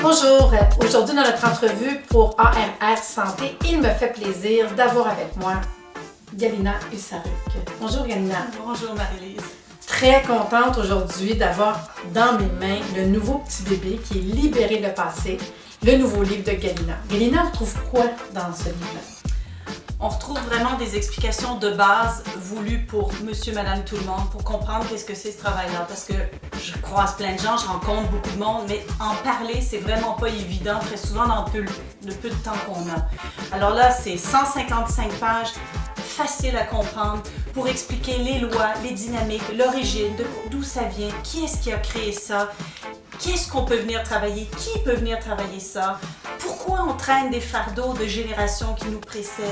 Bonjour, aujourd'hui dans notre entrevue pour ARR Santé, il me fait plaisir d'avoir avec moi Galina Usaruk. Bonjour Galina. Bonjour Marie-Lise. Très contente aujourd'hui d'avoir dans mes mains le nouveau petit bébé qui est Libérer le passé, le nouveau livre de Galina. Galina, on trouve quoi dans ce livre-là? On retrouve vraiment des explications de base voulues pour monsieur, madame, tout le monde, pour comprendre qu'est-ce que c'est ce travail-là. Parce que je croise plein de gens, je rencontre beaucoup de monde, mais en parler, c'est vraiment pas évident, très souvent dans le peu de temps qu'on a. Alors là, c'est 155 pages, facile à comprendre, pour expliquer les lois, les dynamiques, l'origine, d'où ça vient, qui est-ce qui a créé ça, qu'est-ce qu'on peut venir travailler, qui peut venir travailler ça, pourquoi on traîne des fardeaux de générations qui nous précèdent,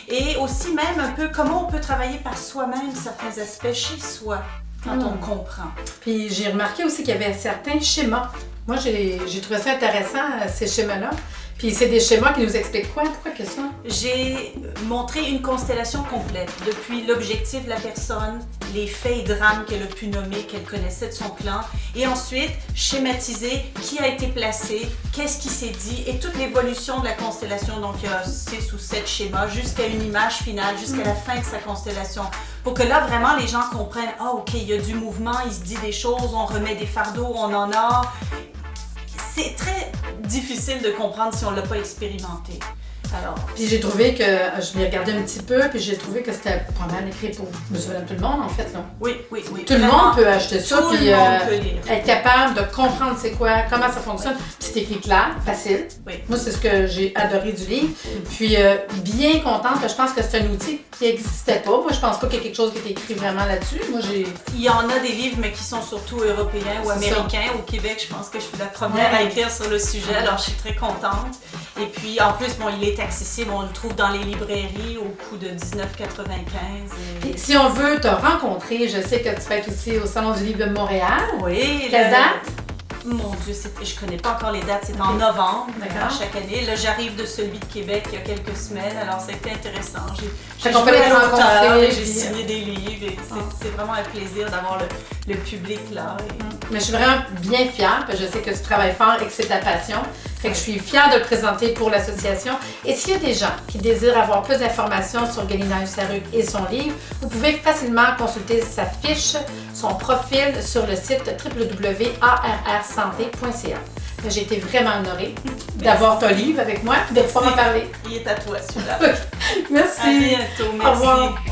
et aussi même un peu comment on peut travailler par soi-même certains aspects chez soi quand on comprend. Puis j'ai remarqué aussi qu'il y avait certains schémas. Moi, j'ai trouvé ça intéressant, ces schémas-là. Puis c'est des schémas qui nous expliquent quoi? Pourquoi que ça? J'ai montré une constellation complète, depuis l'objectif de la personne, les faits et drames qu'elle a pu nommer, qu'elle connaissait de son clan, et ensuite schématiser qui a été placé, qu'est-ce qui s'est dit, et toute l'évolution de la constellation. Donc il y a 6 ou 7 schémas jusqu'à une image finale, jusqu'à la fin de sa constellation. Pour que là, vraiment, les gens comprennent, ah ok, il y a du mouvement, il se dit des choses, on remet des fardeaux, on en a. C'est très difficile de comprendre si on ne l'a pas expérimenté. Alors, puis j'ai trouvé que, je l'ai regardé un petit peu, puis j'ai trouvé que c'était pas mal écrit pour monsieur et tout le monde, en fait. Là. Oui. Tout le monde peut acheter ça, tout puis le monde peut lire. être capable de comprendre c'est quoi, comment ça fonctionne. Puis c'est écrit clair, facile. Oui. Moi, c'est ce que j'ai adoré du livre. Puis bien contente, je pense que c'est un outil qui n'existait pas. Moi, je pense pas qu'il y ait quelque chose qui est écrit vraiment là-dessus. Moi, Il y en a des livres, mais qui sont surtout européens ou américains. Au Québec, je pense que je suis la première à écrire sur le sujet, alors je suis très contente. Et puis, en plus, bon, il est accessible, on le trouve dans les librairies au coût de 19,95. Si on veut te rencontrer, je sais que tu vas être aussi au Salon du livre de Montréal. Oui. Quelle date? Mon Dieu, je connais pas encore les dates, c'est en novembre, chaque année. Là, j'arrive de celui de Québec il y a quelques semaines, alors c'était intéressant. J'ai joué à l'auteur, j'ai signé des livres, et c'est vraiment un plaisir d'avoir le public là. Mais je suis vraiment bien fière, parce que je sais que tu travailles fort et que c'est ta passion. Fait que je suis fière de le présenter pour l'association. Et s'il y a des gens qui désirent avoir plus d'informations sur Galina Usaruk et son livre, vous pouvez facilement consulter sa fiche, son profil sur le site www.arrsanté.ca. J'ai été vraiment honorée d'avoir ton livre avec moi et de pouvoir en parler. Il est à toi celui-là. Merci. À bientôt, merci. Au revoir.